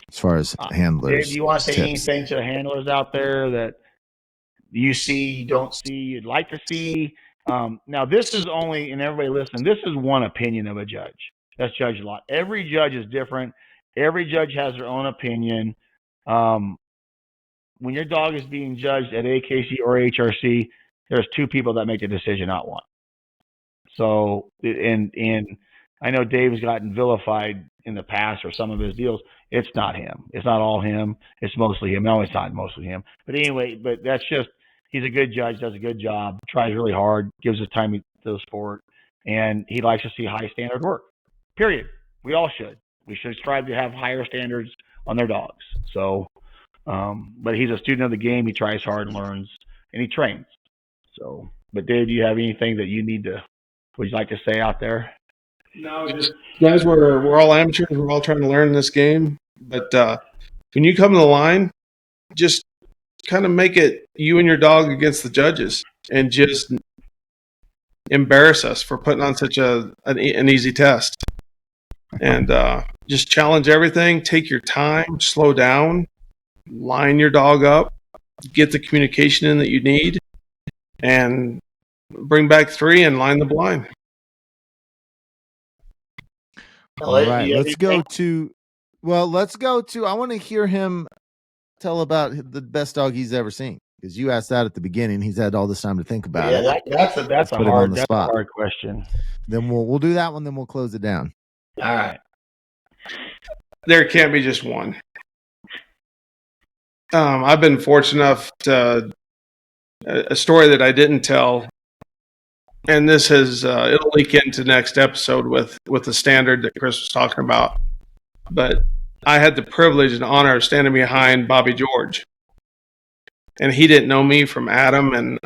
As far as handlers. Dave, do you want to say anything to the handlers out there that you see, you don't see, you'd like to see? Now, this is only, and everybody listen, this is one opinion of a judge. That's judged a lot. Every judge is different. Every judge has their own opinion. When your dog is being judged at AKC or HRC, there's two people that make the decision, not one. So, and I know Dave's gotten vilified in the past for some of his deals. It's not him. It's not all him. It's mostly him. No, it's not mostly him. But anyway, that's just, he's a good judge, does a good job, tries really hard, gives his time to the sport, and he likes to see high standard work. Period. We all should. We should strive to have higher standards on their dogs. So, but he's a student of the game. He tries hard and learns, and he trains. So, but Dave, do you have anything that would you like to say out there? No, just guys, we're all amateurs. We're all trying to learn this game. But when you come to the line, just kind of make it you and your dog against the judges, and just embarrass us for putting on such an easy test. And just challenge everything. Take your time. Slow down. Line your dog up. Get the communication in that you need, and bring back 3 and line the blind. All right, let's go to. I want to hear him tell about the best dog he's ever seen, because you asked that at the beginning. He's had all this time to think about it. Yeah, that's a hard question. Then we'll do that one. Then we'll close it down. All right. There can't be just one. I've been fortunate enough to a story that I didn't tell, and this has it'll leak into next episode with the standard that Chris was talking about. But I had the privilege and honor of standing behind Bobby George, and he didn't know me from Adam, and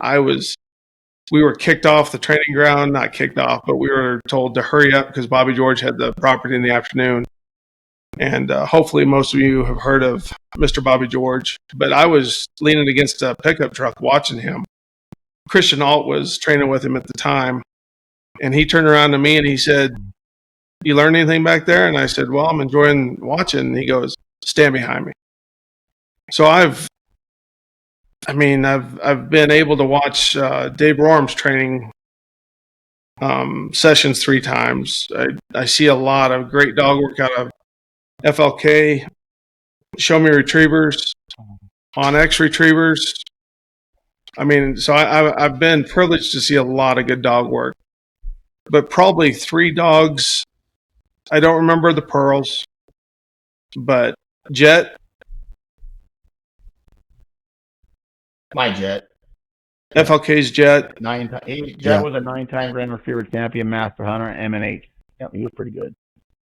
we were kicked off the training ground, not kicked off, but we were told to hurry up because Bobby George had the property in the afternoon. And hopefully most of you have heard of Mr. Bobby George, but I was leaning against a pickup truck watching him. Christian Alt was training with him at the time, and he turned around to me and he said, "You learn anything back there?" And I said, "Well, I'm enjoying watching." And he goes, "Stand behind me." So I've been able to watch Dave Rorm's training sessions 3 times. I see a lot of great dog work out of FLK, Show Me Retrievers, OnX Retrievers. So I've been privileged to see a lot of good dog work. But probably 3 dogs, I don't remember the pearls, but Jet. My Jet. FLK's Jet. Jet was a 9-time Grand Retriever champion, Master Hunter, M&H. Yep, he was pretty good.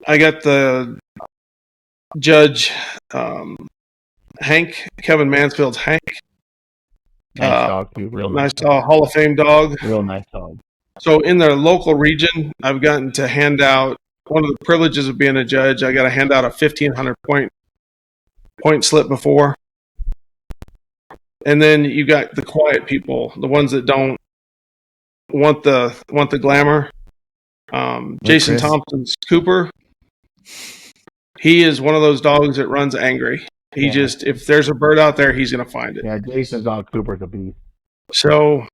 I got the Judge Hank, Kevin Mansfield's Hank. Nice dog, too. Real nice dog. Hall of Fame dog. Real nice dog. So in the local region, I've gotten to hand out, one of the privileges of being a judge, I got to hand out a 1,500 point slip before. And then you got the quiet people, the ones that don't want the glamour. Jason Chris? Thompson's Cooper. He is one of those dogs that runs angry. He just, if there's a bird out there, he's going to find it. Yeah, Jason's dog Cooper's a beast. So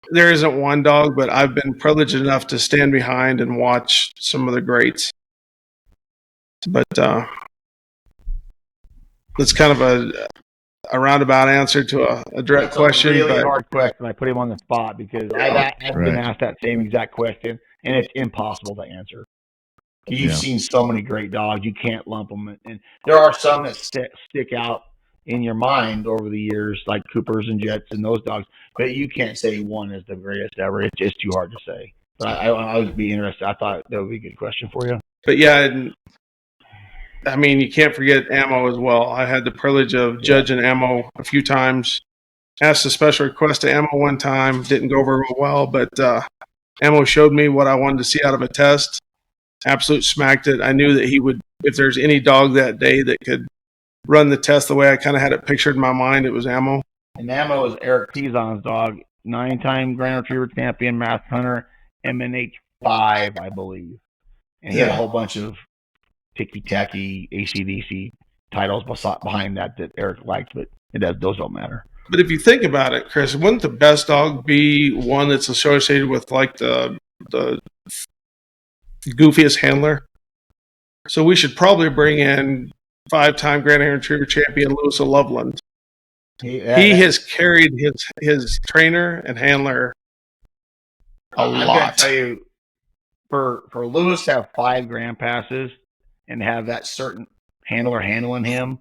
there isn't one dog, but I've been privileged enough to stand behind and watch some of the greats. But it's kind of a roundabout answer to a direct question. It's a really hard question. I put him on the spot because I've been asked that same exact question, and it's impossible to answer. You've seen so many great dogs, you can't lump them. And there are some that stick out in your mind over the years, like Coopers and Jets and those dogs, but you can't say one is the greatest ever. It's just too hard to say. But I would be interested. I thought that would be a good question for you. But yeah, I mean, you can't forget Ammo as well. I had the privilege of judging Ammo a few times. Asked a special request to Ammo one time. Didn't go over real well, but Ammo showed me what I wanted to see out of a test. Absolute smacked it. I knew that he would, if there's any dog that day that could run the test the way I kind of had it pictured in my mind, it was Ammo. And Ammo is Eric Pizon's dog, 9-time Grand Retriever champion, Mass Hunter, MNH 5, I believe. And he had a whole bunch of ticky-tacky ACDC titles behind that Eric liked, but those don't matter. But if you think about it, Chris, wouldn't the best dog be one that's associated with like the goofiest handler? So we should probably bring in 5-time Grand Retriever champion Lewis of Loveland. He has carried his trainer and handler a lot. I'm going to tell you, for Lewis to have 5 Grand Passes and have that certain handler handling him,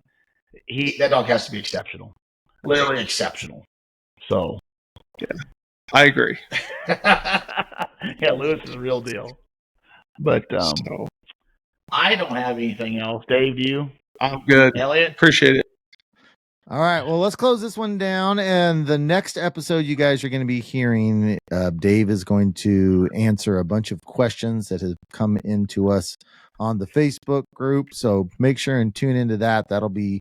that dog has to be exceptional. Literally exceptional. So, yeah, I agree. Yeah, Lewis is a real deal. But I don't have anything else. Dave, do you? I'm good. Elliot? Appreciate it. All right, well, let's close this one down. And the next episode you guys are going to be hearing, Dave is going to answer a bunch of questions that have come into us on the Facebook group. So make sure and tune into that. That'll be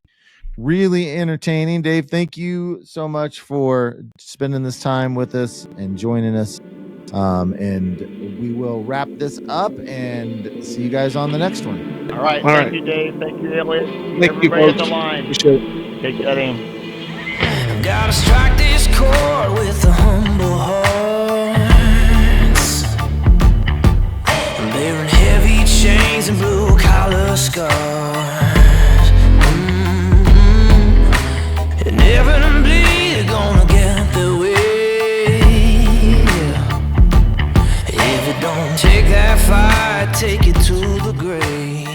really entertaining. Dave, thank you so much for spending this time with us and joining us. And we will wrap this up and see you guys on the next one. All right. Thank you, Dave. Thank you, Elliot. Thank you, Everybody at folks. the line. Appreciate it. Take that in. Gotta strike this chord with the humble hearts. Bearing heavy chains and blue collar scars. Inevitably you're gonna get the way. If it don't take that fight, take it to the grave.